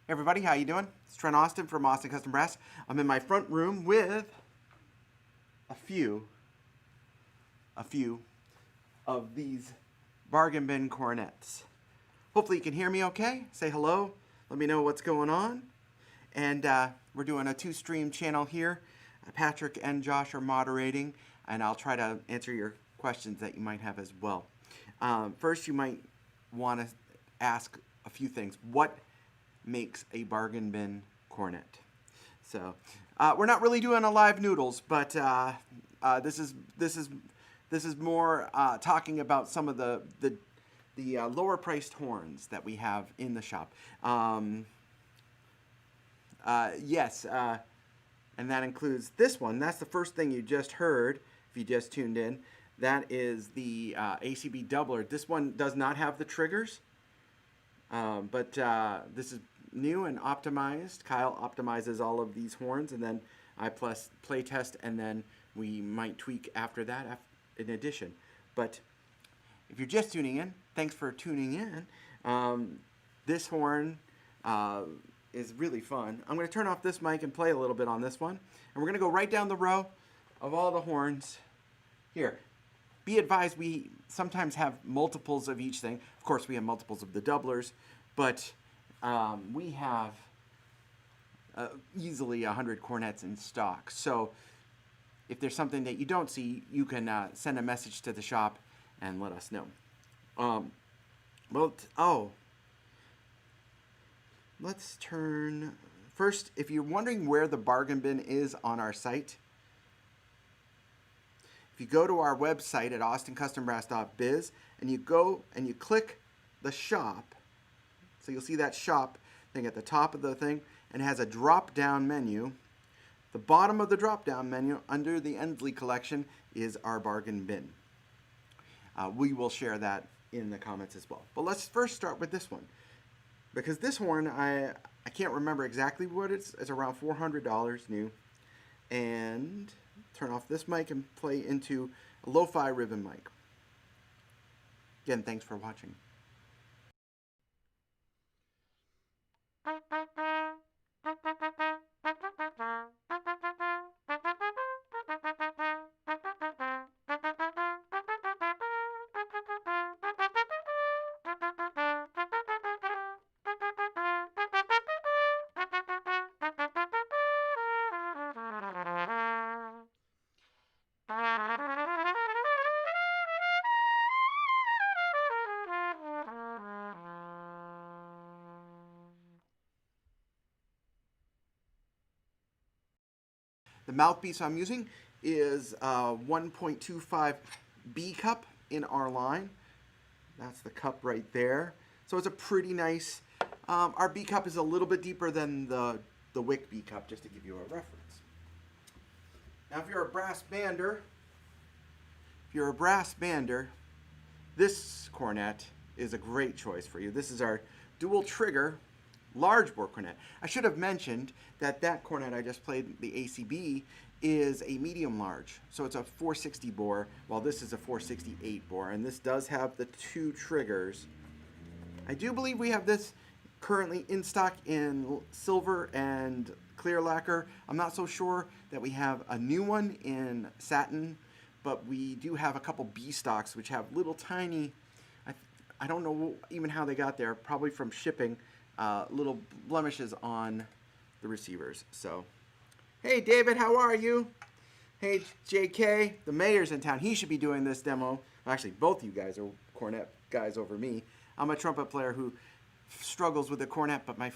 Hey everybody, how you doing? It's Trent Austin from Austin Custom Brass. I'm in my front room with a few of these bargain bin cornets. Hopefully you can hear me okay. Say hello. Let me know what's going on. And we're doing a two-stream channel here. Patrick and Josh are moderating, and I'll try to answer your questions that you might have as well. First, you might want to ask a few things. What makes a bargain bin cornet? So we're not really doing a live noodles, but this is more talking about some of the lower priced horns that we have in the shop. Yes, and that includes this one. That's the first thing you just heard if you just tuned in. That is the ACB doubler. This one does not have the triggers, but this is new and optimized. Kyle optimizes all of these horns, and then I play test, and then we might tweak after that in addition. But if you're just tuning in, thanks for tuning in. This horn is really fun. I'm going to turn off this mic and play a little bit on this one, and we're going to go right down the row of all the horns here. Be advised, we sometimes have multiples of each thing. Of course, we have multiples of the doublers, but we have easily 100 cornets in stock. So if there's something that you don't see, you can send a message to the shop and let us know. Let's turn... First, if you're wondering where the bargain bin is on our site, if you go to our website at austincustombrass.biz and you go and you click the shop, so you'll see that shop thing at the top of the thing, and it has a drop-down menu. The bottom of the drop-down menu under the Endsley collection is our bargain bin. We will share that in the comments as well. But let's first start with this one, because this horn, I can't remember exactly what it's around $400 new. And turn off this mic and play into a lo-fi ribbon mic. Again, thanks for watching. The mouthpiece I'm using is 1.25 B cup in our line. That's the cup right there. So it's a pretty nice, our B cup is a little bit deeper than the WWII B cup, just to give you a reference. Now if you're a brass bander, this cornet is a great choice for you. This is our dual trigger large bore cornet. I should have mentioned that that cornet I just played, the ACB, is a medium large. So it's a 460 bore, while this is a 468 bore. And this does have the two triggers. I do believe we have this currently in stock in silver and clear lacquer. I'm not so sure that we have a new one in satin, but we do have a couple B stocks which have little tiny, I don't know even how they got there, probably from shipping, little blemishes on the receivers. So, hey David, how are you? Hey JK, the mayor's in town. He should be doing this demo. Actually, both you guys are cornet guys over me. I'm a trumpet player who struggles with the cornet, but my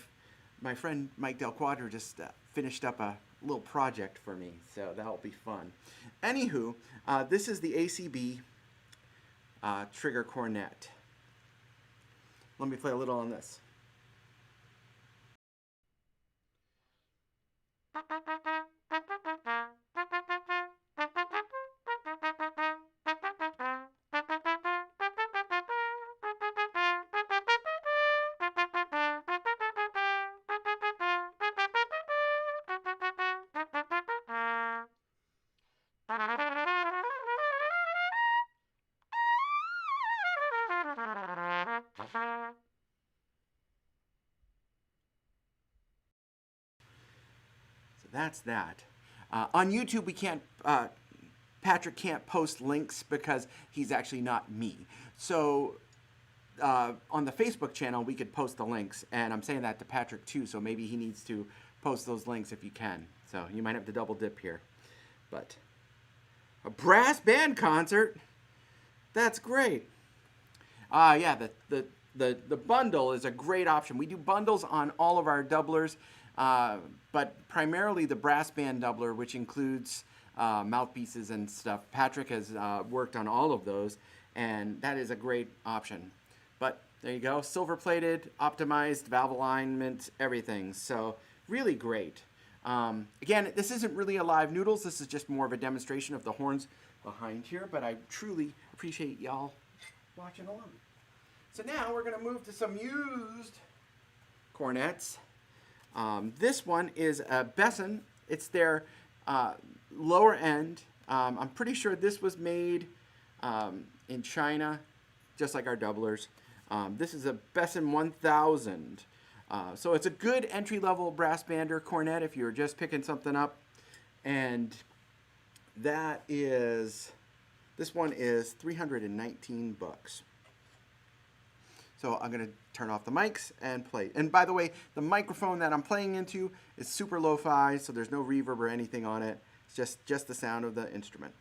friend Mike Del Quadro just finished up a little project for me, so that'll be fun. Anywho, this is the ACB trigger cornet. Let me play a little on this. that's that. On YouTube, we can't. Patrick can't post links because he's actually not me. So on the Facebook channel, we could post the links, and I'm saying that to Patrick too. So maybe he needs to post those links if you can. So you might have to double dip here, but a brass band concert. That's great. Yeah, the bundle is a great option. We do bundles on all of our doublers, but primarily the brass band doubler, which includes mouthpieces and stuff. Patrick has worked on all of those, and that is a great option. But there you go, silver plated, optimized, valve alignment, everything. So really great. Again, this isn't really a live noodles. This is just more of a demonstration of the horns behind here, but I truly appreciate y'all watching along. So now we're going to move to some used cornets. This one is a Besson. It's their lower end. I'm pretty sure this was made in China, just like our doublers. This is a Besson 1000. So it's a good entry-level brass bander cornet if you're just picking something up. And that is, this one is $319. So I'm going to turn off the mics and play. And by the way, the microphone that I'm playing into is super lo-fi, so there's no reverb or anything on it. It's just the sound of the instrument.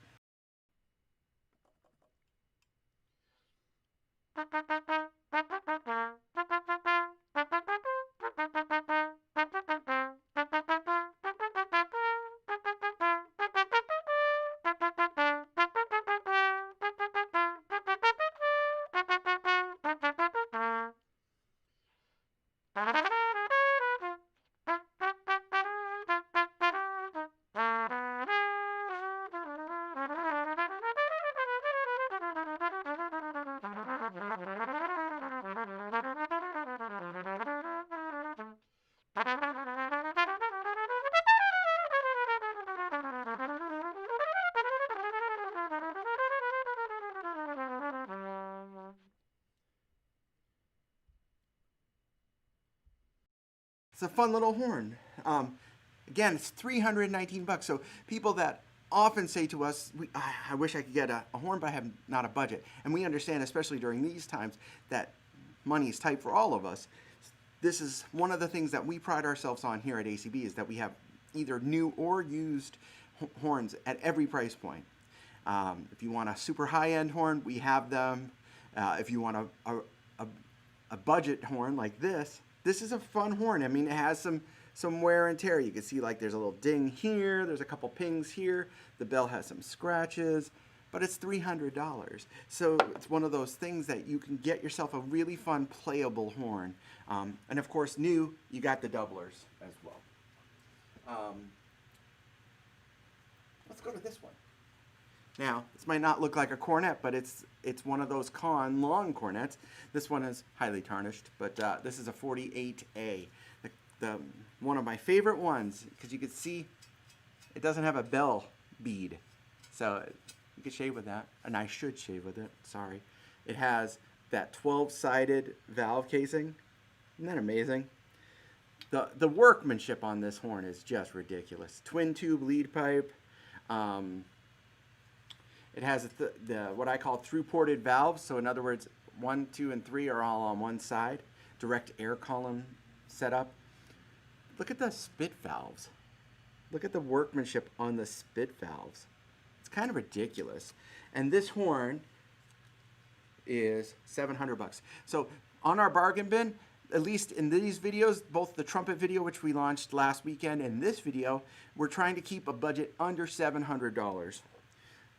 It's a fun little horn. Again, it's $319. So people that often say to us, I wish I could get a horn, but I have not a budget. And we understand, especially during these times, that money is tight for all of us. This is one of the things that we pride ourselves on here at ACB, is that we have either new or used horns at every price point. If you want a super high-end horn, we have them. If you want a budget horn like this is a fun horn. I mean, it has some wear and tear. You can see like there's a little ding here, there's a couple pings here, the bell has some scratches, but it's $300. So it's one of those things that you can get yourself a really fun, playable horn. And of course, new, you got the doublers as well. Let's go to this one. Now, this might not look like a cornet, but it's one of those Conn long cornets. This one is highly tarnished, but this is a 48A. One of my favorite ones, because you can see it doesn't have a bell bead. So you can shave with that, and I should shave with it, sorry. It has that 12-sided valve casing. Isn't that amazing? The workmanship on this horn is just ridiculous. Twin tube lead pipe. It has what I call through-ported valves. So in other words, 1, 2, and 3 are all on one side. Direct air column setup. Look at the spit valves. Look at the workmanship on the spit valves. It's kind of ridiculous. And this horn is $700. So on our bargain bin, at least in these videos, both the trumpet video, which we launched last weekend, and this video, we're trying to keep a budget under $700.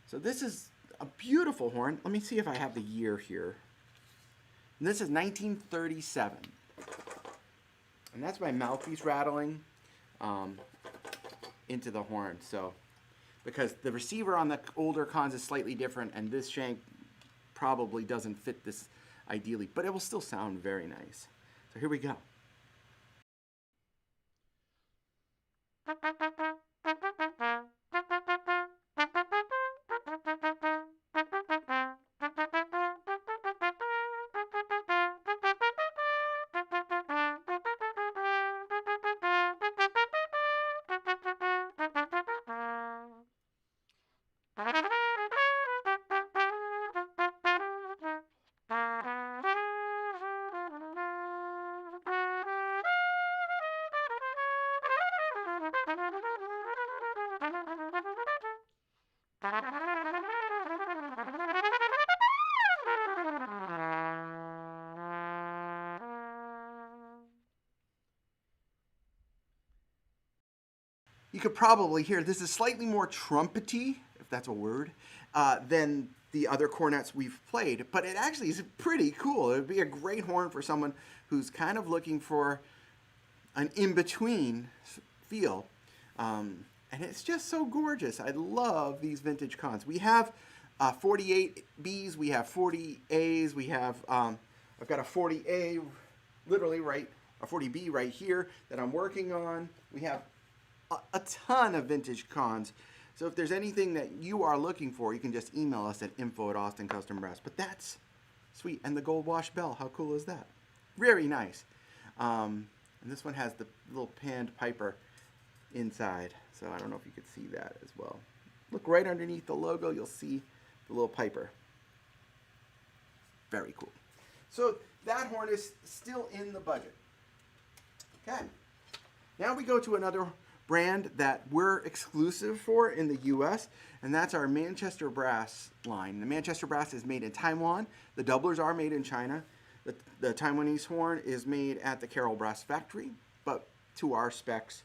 So this is a beautiful horn. Let me see if I have the year here. And this is 1937. And that's my mouthpiece rattling into the horn. So, because the receiver on the older Conns is slightly different, and this shank probably doesn't fit this ideally, but it will still sound very nice. So here we go. You could probably hear this is slightly more trumpety, if that's a word, than the other cornets we've played, but it actually is pretty cool. It would be a great horn for someone who's kind of looking for an in-between feel. And it's just so gorgeous. I love these vintage Conns. We have 48Bs, we have 40As, we have, I've got a 40A literally a 40B right here that I'm working on. We have a ton of vintage Conns. So if there's anything that you are looking for, you can just email us at info@austincustombrass. But that's sweet. And the gold wash bell, how cool is that? Very nice. And this one has the little panned piper inside. So I don't know if you could see that as well. Look right underneath the logo, you'll see the little piper. Very cool. So that horn is still in the budget. Okay. Now we go to another brand that we're exclusive for in the US, and that's our Manchester Brass line. The Manchester Brass is made in Taiwan. The doublers are made in China. The Taiwanese horn is made at the Carroll Brass Factory, but to our specs.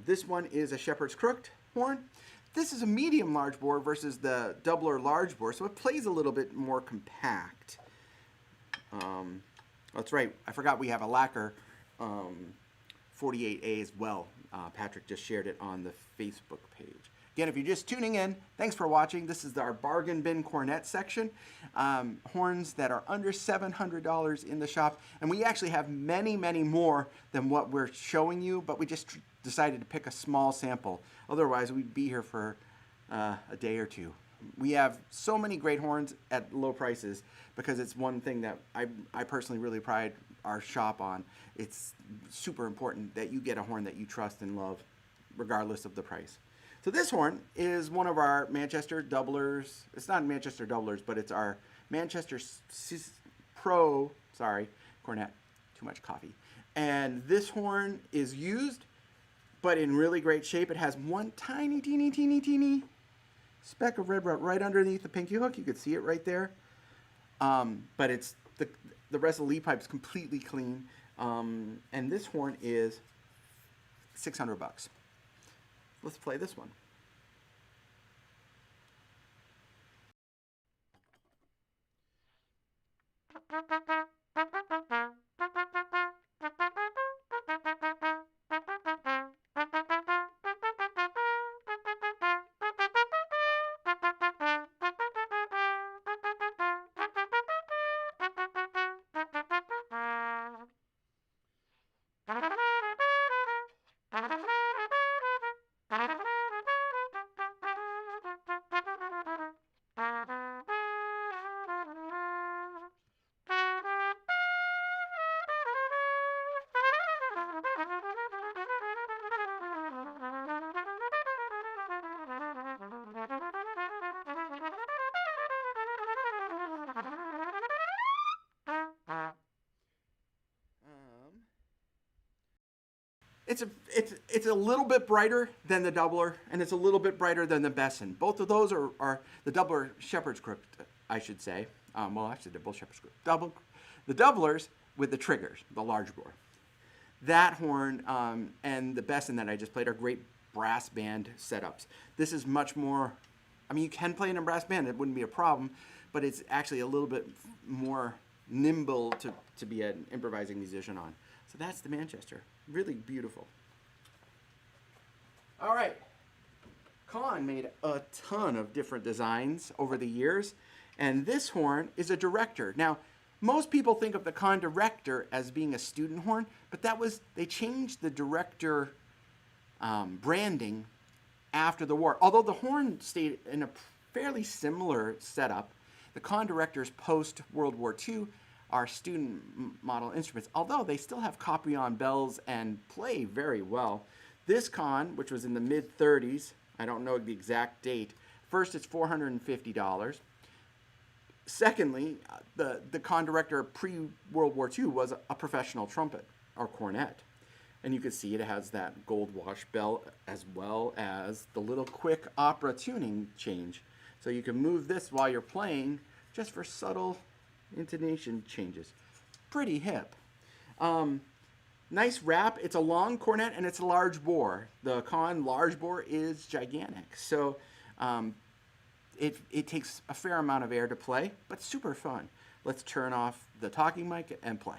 This one is a shepherd's crooked horn. This is a medium large bore versus the doubler large bore, so it plays a little bit more compact. That's right, I forgot we have a Lacquer 48A as well. Patrick just shared it on the Facebook page. Again, if you're just tuning in, thanks for watching. This is our bargain bin cornet section. Horns that are under $700 in the shop. And we actually have many, many more than what we're showing you, but we just decided to pick a small sample. Otherwise, we'd be here for a day or two. We have so many great horns at low prices because it's one thing that I personally really pride our shop on. It's super important that you get a horn that you trust and love regardless of the price. So this horn is one of our Manchester doublers. It's not Manchester doublers, but it's our Manchester Pro, Cornet, too much coffee. And this horn is used, but in really great shape. It has one tiny, teeny speck of red right underneath the pinky hook. You could see it right there. But it's the rest of the lead pipe is completely clean. And this horn is $600. Let's play this one. It's a little bit brighter than the doubler, and it's a little bit brighter than the Besson. Both of those are the doubler shepherd's crook, I should say. Well, actually, they're both shepherd's crook. The doublers with the triggers, the large bore. That horn and the Besson that I just played are great brass band setups. This is much more, I mean, you can play in a brass band, it wouldn't be a problem, but it's actually a little bit more nimble to be an improvising musician on. So that's the Manchester. Really beautiful. All right. Conn made a ton of different designs over the years, and this horn is a director. Now, most people think of the Conn director as being a student horn, but they changed the director branding after the war. Although the horn stayed in a fairly similar setup, the Conn directors post-World War II are student model instruments, although they still have copy-on bells and play very well. This Conn, which was in the mid-30s, I don't know the exact date, First, it's $450. Secondly, the Conn director pre-World War II was a professional trumpet, or cornet. And you can see it has that gold wash bell as well as the little quick opera tuning change. So you can move this while you're playing just for subtle intonation changes. Pretty hip. Nice wrap. It's a long cornet and it's a large bore. The Conn large bore is gigantic. So it takes a fair amount of air to play, but super fun. Let's turn off the talking mic and play.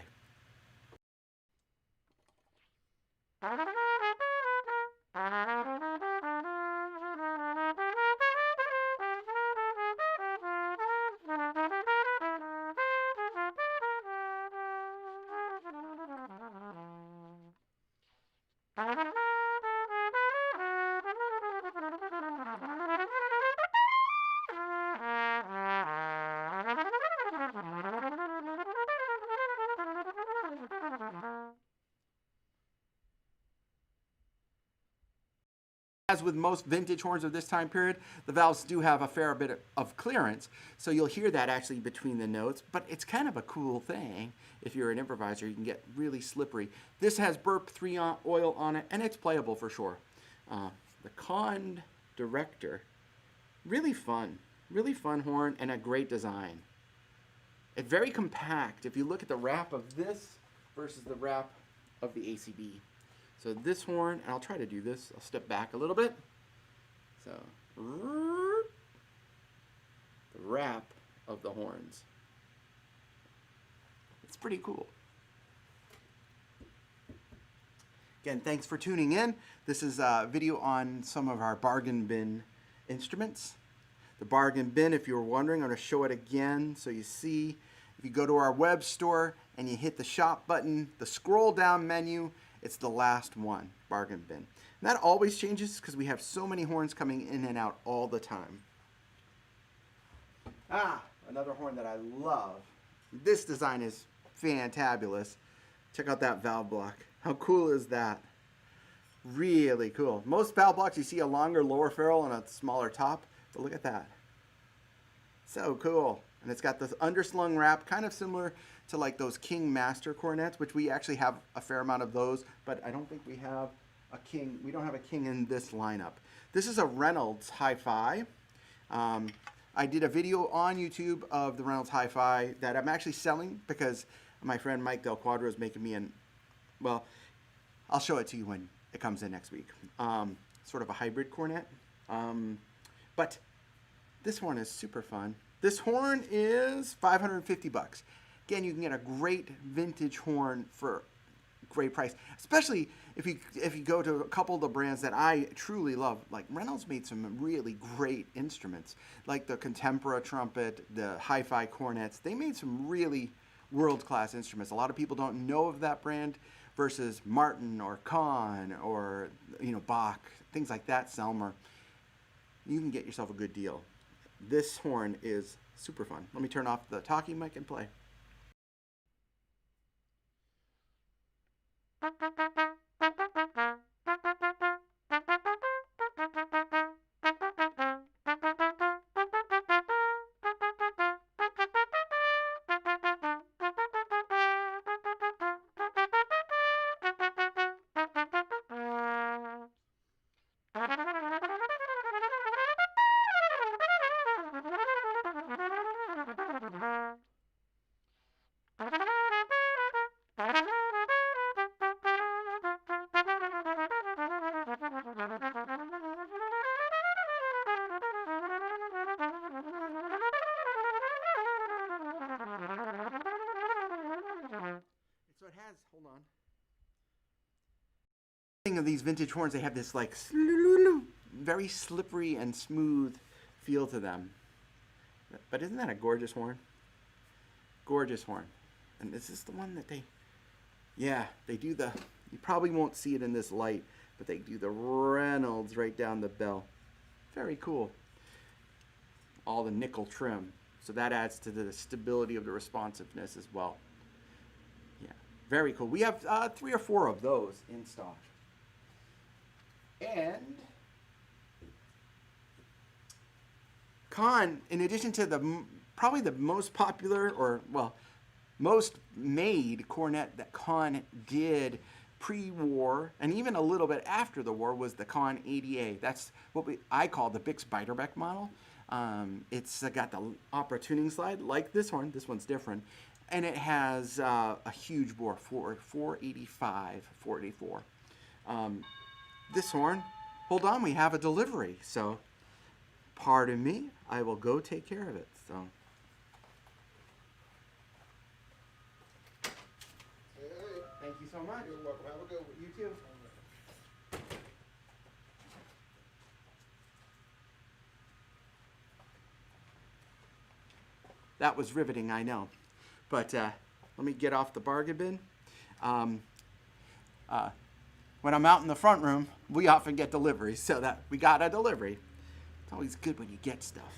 As with most vintage horns of this time period, the valves do have a fair bit of clearance, so you'll hear that actually between the notes, but it's kind of a cool thing. If you're an improviser, you can get really slippery. This has burp 3 oil on it, and it's playable for sure. The Conn director, really fun horn and a great design. It's very compact. If you look at the wrap of this versus the wrap of the ACB. So this horn, and I'll try to do this. I'll step back a little bit. So, the wrap of the horns. It's pretty cool. Again, thanks for tuning in. This is a video on some of our bargain bin instruments. The bargain bin, if you were wondering, I'm going to show it again so you see. If you go to our web store and you hit the shop button, the scroll down menu, it's the last one, bargain bin. And that always changes because we have so many horns coming in and out all the time. Another horn that I love. This design is fantabulous. Check out that valve block. How cool is that? Really cool. Most valve blocks you see a longer lower ferrule and a smaller top, but look at that. So cool. And it's got this underslung wrap, kind of similar to like those King Master cornets, which we actually have a fair amount of those, but I don't think we have a King. We don't have a King in this lineup. This is a Reynolds Hi-Fi. I did a video on YouTube of the Reynolds Hi-Fi that I'm actually selling because my friend Mike Del Quadro is making me well, I'll show it to you when it comes in next week. Sort of a hybrid cornet. But this horn is super fun. This horn is $550. Again, you can get a great vintage horn for a great price, especially if you go to a couple of the brands that I truly love. Like Reynolds made some really great instruments, like the Contempora trumpet, the Hi-Fi cornets. They made some really world-class instruments. A lot of people don't know of that brand versus Martin or Conn or Bach, things like that, Selmer. You can get yourself a good deal. This horn is super fun. Let me turn off the talking mic and play. Hold on. Of these vintage horns, they have this like very slippery and smooth feel to them. But isn't that a gorgeous horn? Gorgeous horn. And this is the one that they do the, you probably won't see it in this light, but they do the Reynolds right down the bell. Very cool. All the nickel trim. So that adds to the stability of the responsiveness as well. Yeah, very cool. We have 3 or 4 of those in stock. And Conn, in addition to probably the most popular, or well, most made cornet that Conn did pre-war and even a little bit after the war, was the Conn 80A. That's what I call the Bix Beiderbecke model. It's got the opera tuning slide like this horn. This one's different. And it has a huge bore, 485, 484. This horn, hold on, we have a delivery. So, pardon me, I will go take care of it. So. Hey, Thank you so much. you're welcome. Have a good one. You too. That was riveting, I know. But let me get off the bargain bin. When I'm out in the front room, we often get deliveries, so that we got a delivery. It's always good when you get stuff.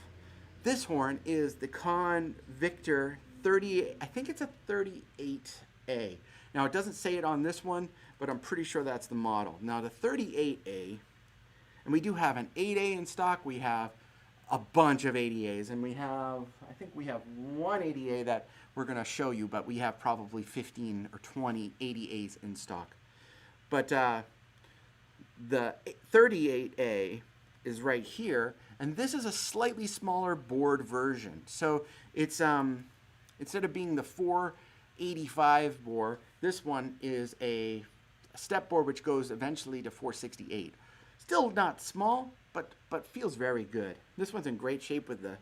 This horn is the Conn Victor 38, I think it's a 38A. Now it doesn't say it on this one, but I'm pretty sure that's the model. Now the 38A, and we do have an 8A in stock, we have a bunch of 80As, and we have, I think we have one 80A that we're gonna show you, but we have probably 15 or 20 80As in stock. But the 38A is right here, and this is a slightly smaller board version. So it's instead of being the 485 bore, this one is a step board which goes eventually to 468. Still not small, but feels very good. This one's in great shape with the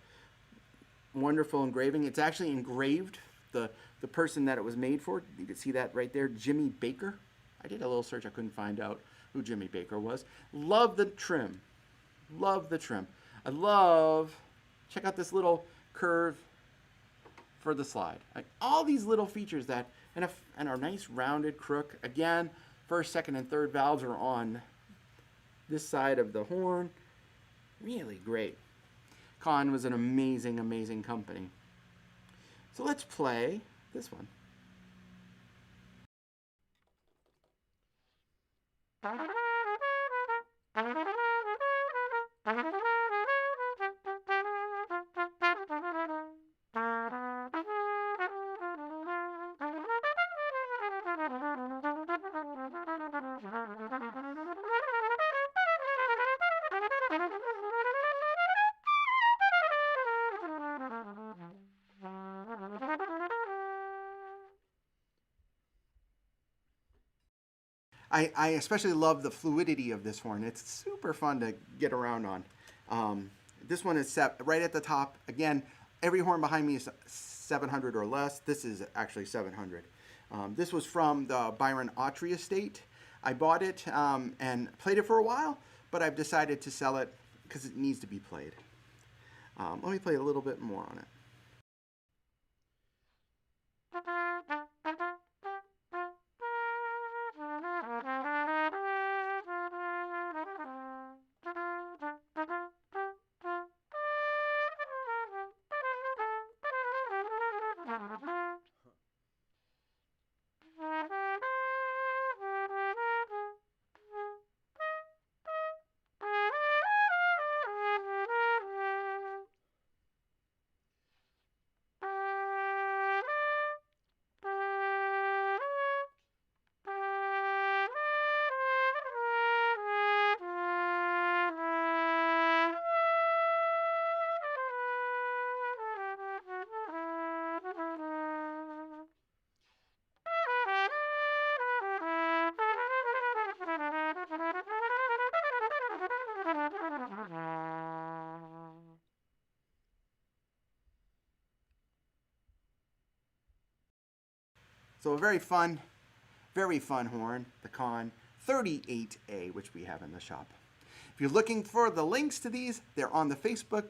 wonderful engraving. It's actually engraved. The person that it was made for, you can see that right there, Jimmy Baker. I did a little search, I couldn't find out who Jimmy Baker was. Love the trim. Love the trim. I love, check out this little curve for the slide. Like, all these little features that, and our nice rounded crook. Again, first, second, and third valves are on this side of the horn. Really great. Conn was an amazing, amazing company. So let's play this one. I especially love the fluidity of this horn. It's super fun to get around on. This one is set right at the top. Again, every horn behind me is 700 or less. This is actually 700. This was from the Byron Autry estate. I bought it and played it for a while, but I've decided to sell it because it needs to be played. Let me play a little bit more on it. So a very fun horn, the Conn 38A, which we have in the shop. If you're looking for the links to these, they're on the Facebook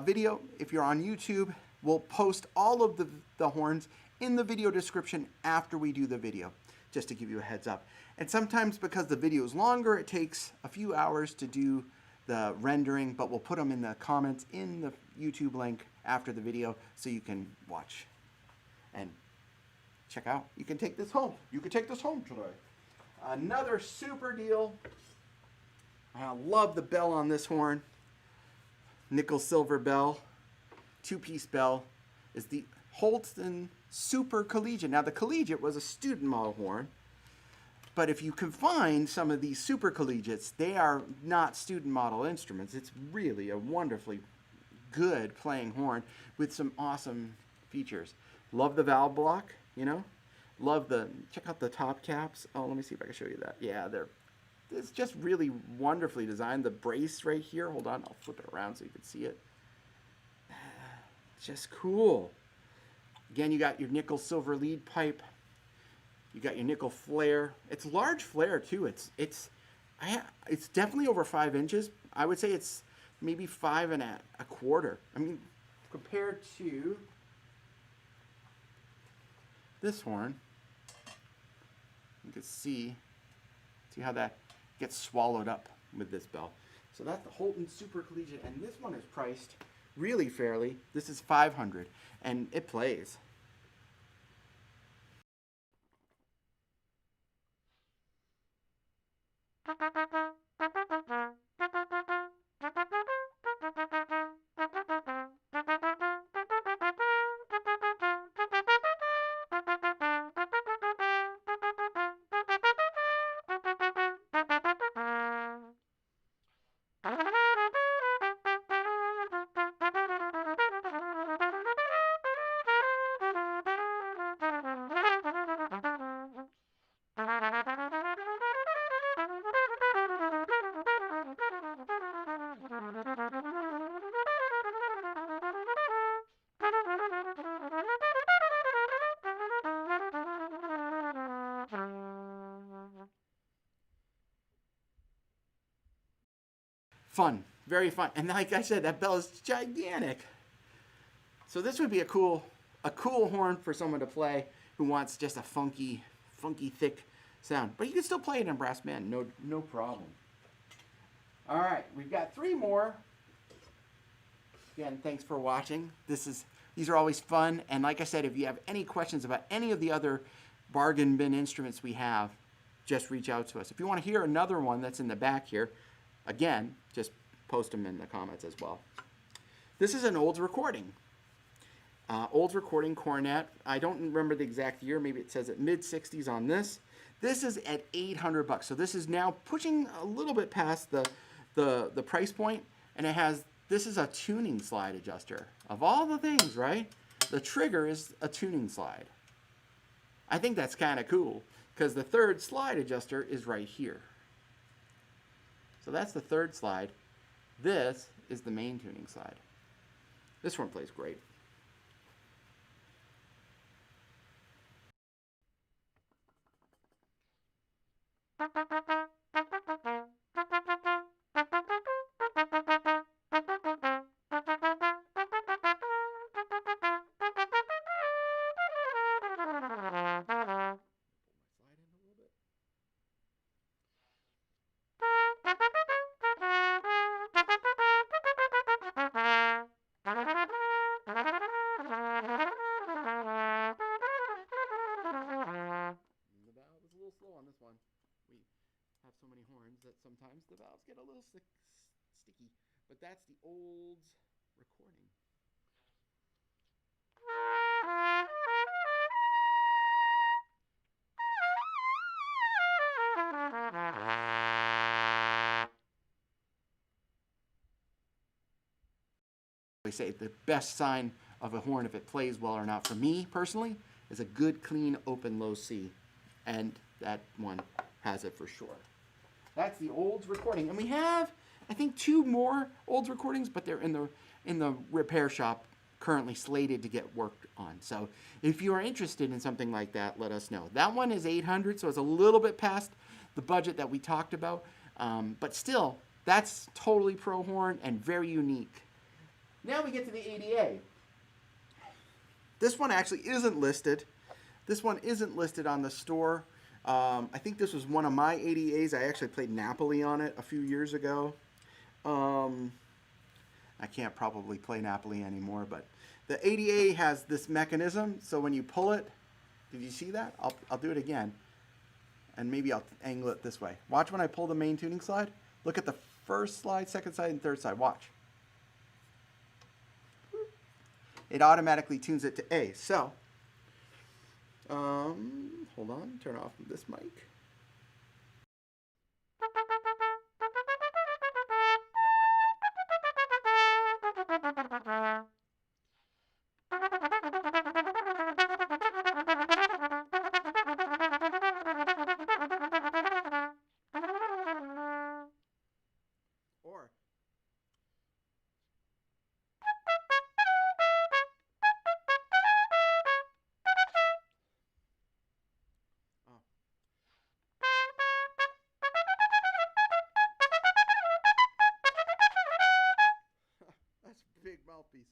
video. If you're on YouTube, we'll post all of the horns in the video description after we do the video, just to give you a heads up. And sometimes because the video is longer, it takes a few hours to do the rendering, but we'll put them in the comments in the YouTube link after the video so you can watch and check out. You can take this home. You can take this home today. Another super deal. I love the bell on this horn. nickel silver bell, two-piece bell, is the Holton Super Collegiate. Now, the Collegiate was a student model horn, but if you can find some of these Super Collegiates, they are not student model instruments. It's really a wonderfully good playing horn with some awesome features. Love the valve block, you know. Love the, check out the top caps. Oh, let me see if I can show you that. Yeah, it's just really wonderfully designed. The brace right here, hold on, I'll flip it around so you can see it. Just cool. Again, you got your nickel silver lead pipe. You got your nickel flare. It's large flare too. It's definitely over 5 inches. I would say it's maybe 5 1/4. I mean, compared to this horn, you can see how that gets swallowed up with this bell. So that's the Holton Super Collegiate, and this one is priced really fairly. This is $500, and it plays. Fun, very fun. And like I said, that bell is gigantic. So this would be a cool horn for someone to play who wants just a funky, thick sound. But you can still play it in brass band, no problem. All right, we've got 3 more. Again, thanks for watching. These are always fun. And like I said, if you have any questions about any of the other bargain bin instruments we have, just reach out to us. If you want to hear another one that's in the back here, again, just post them in the comments as well. This is an Olds recording. Olds recording Cornet. I don't remember the exact year. Maybe it says at mid-60s on this. This is at $800. So this is now pushing a little bit past the price point, and this is a tuning slide adjuster. Of all the things, right? The trigger is a tuning slide. I think that's kind of cool because the 3rd slide adjuster is right here. So that's the 3rd slide. This is the main tuning slide. This one plays great. Have so many horns that sometimes the valves get a little sticky, but that's the Olds recording. They say the best sign of a horn, if it plays well or not, for me personally, is a good, clean, open, low C, and that one has it for sure. That's the Olds recording, and we have, I think, 2 more Olds recordings, but they're in the repair shop, currently slated to get worked on. So if you are interested in something like that, let us know. That one is $800, so it's a little bit past the budget that we talked about, but still, that's totally pro horn and very unique. Now we get to the ADA. This one actually isn't listed. This one isn't listed on the store. I think this was one of my ADAs. I actually played Napoli on it a few years ago. I can't probably play Napoli anymore, but the ADA has this mechanism, so when you pull it, did you see that? I'll do it again, and maybe I'll angle it this way. Watch when I pull the main tuning slide. Look at the 1st slide, 2nd slide, and 3rd slide. Watch. it automatically tunes it to A. So, hold on, turn off this mic. Or oh. That's a big mouthpiece.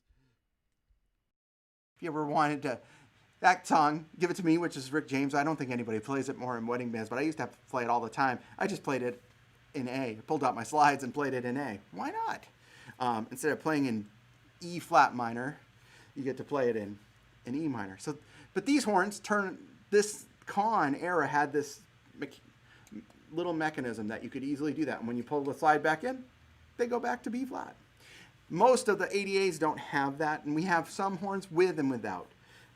If you ever wanted to, that song, Give It To Me, which is Rick James, I don't think anybody plays it more in wedding bands, but I used to have to play it all the time. I just played it in A. I pulled out my slides and played it in A. Why not? Instead of playing in E flat minor, you get to play it in E minor. So, but these horns this Conn era had this little mechanism that you could easily do that. And when you pull the slide back in, they go back to B flat. Most of the ADAs don't have that, and we have some horns with and without.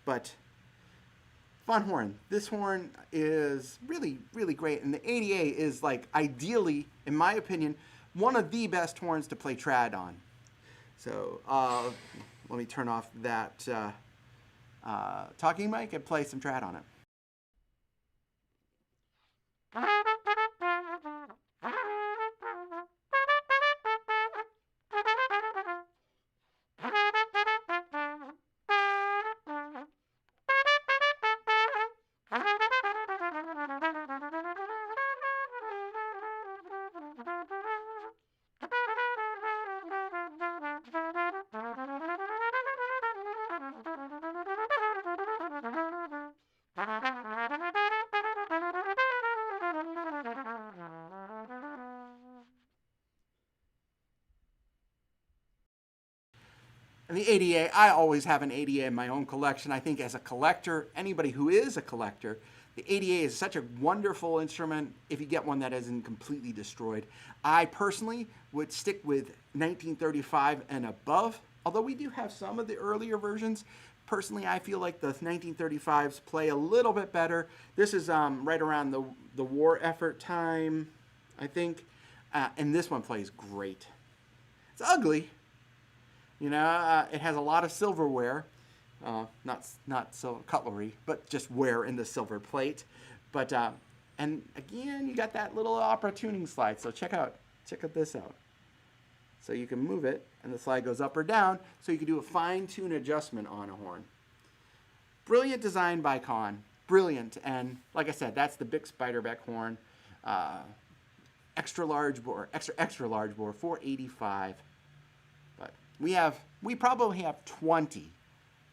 But fun horn. This horn is really, really great. And the ADA is, like, ideally, in my opinion, one of the best horns to play trad on. So let me turn off that talking mic and play some trad on it. And the ADA, I always have an ADA in my own collection. I think as a collector, anybody who is a collector, the ADA is such a wonderful instrument if you get one that isn't completely destroyed. I personally would stick with 1935 and above, although we do have some of the earlier versions. Personally, I feel like the 1935s play a little bit better. This is right around the war effort time, I think, and this one plays great. It's ugly. You know, it has a lot of silverware, not so cutlery, but just wear in the silver plate. But and again, you got that little opera tuning slide. So check this out. So you can move it, and the slide goes up or down. So you can do a fine tune adjustment on a horn. Brilliant design by Conn, brilliant. And like I said, that's the big Spiderbeck horn, extra large bore, extra large bore, 485. We probably have 20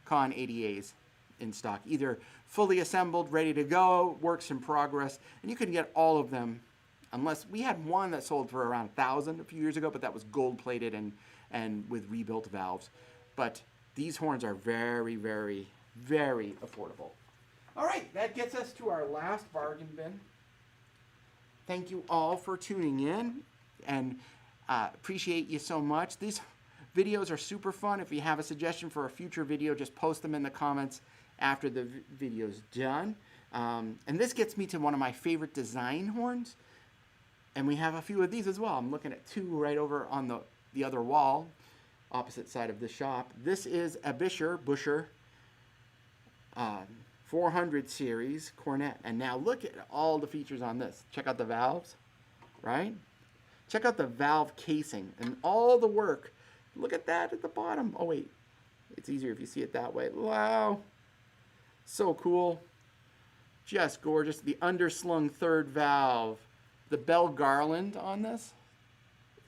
Conn ADAs in stock, either fully assembled, ready to go, works in progress, and you can get all of them, unless we had one that sold for around 1,000 a few years ago, but that was gold plated and with rebuilt valves. But these horns are very, very, very affordable. All right, that gets us to our last bargain bin. Thank you all for tuning in, and appreciate you so much. These videos are super fun. If you have a suggestion for a future video, just post them in the comments after the video's done. And this gets me to one of my favorite design horns. And we have a few of these as well. I'm looking at two right over on the other wall, opposite side of the shop. This is a Buescher 400 series Cornet. And now look at all the features on this. Check out the valves, right? Check out the valve casing and all the work. Look at that at the bottom. Oh, wait. It's easier if you see it that way. Wow. So cool. Just gorgeous. The underslung third valve. The bell garland on this.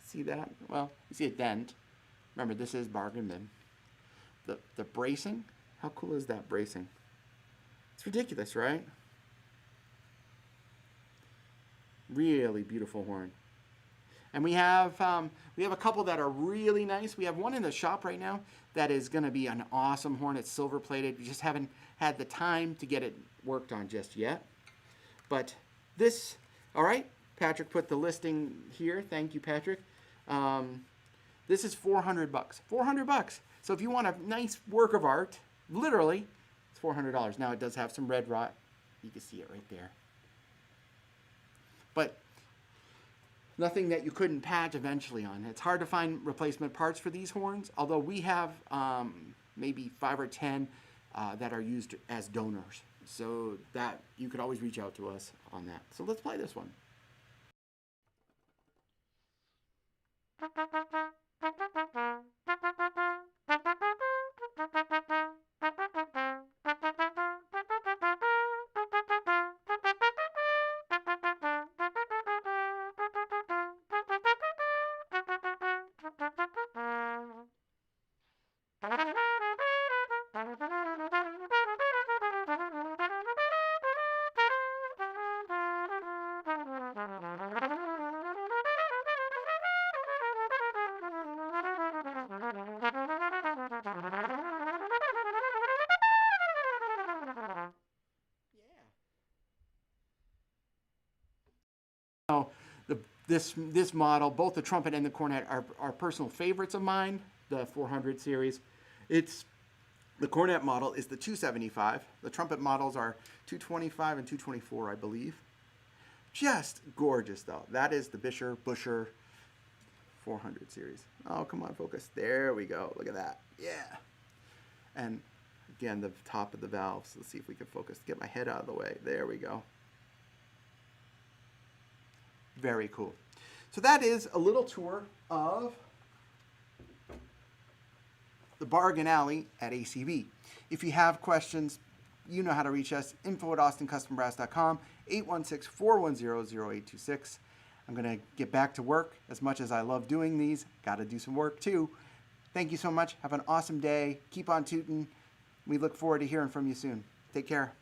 See that? Well, you see a dent. Remember, this is bargain bin. The bracing. How cool is that bracing? It's ridiculous, right? Really beautiful horn. And we have a couple that are really nice. We have one in the shop right now that is going to be an awesome horn. It's silver plated. We just haven't had the time to get it worked on just yet. But this, all right, Patrick put the listing here. Thank you, Patrick. This is $400. $400. So if you want a nice work of art, literally, it's $400. Now it does have some red rot. You can see it right there. But nothing that you couldn't patch eventually on. It's hard to find replacement parts for these horns, although we have maybe 5 or 10 that are used as donors. So that you could always reach out to us on that. So let's play this one. Now, this model, both the trumpet and the cornet, are personal favorites of mine. The 400 series. The cornet model is the 275. The trumpet models are 225 and 224, I believe. Just gorgeous, though. That is the Buescher 400 series. Oh, come on, focus. There we go. Look at that. Yeah. And again, the top of the valves. Let's see if we can focus. Get my head out of the way. There we go. Very cool. So that is a little tour of the bargain alley at ACB. If you have questions, you know how to reach us. info@austincustombrass.com, 816-410-0826. I'm going to get back to work. As much as I love doing these, got to do some work too. Thank you so much. Have an awesome day. Keep on tooting. We look forward to hearing from you soon. Take care.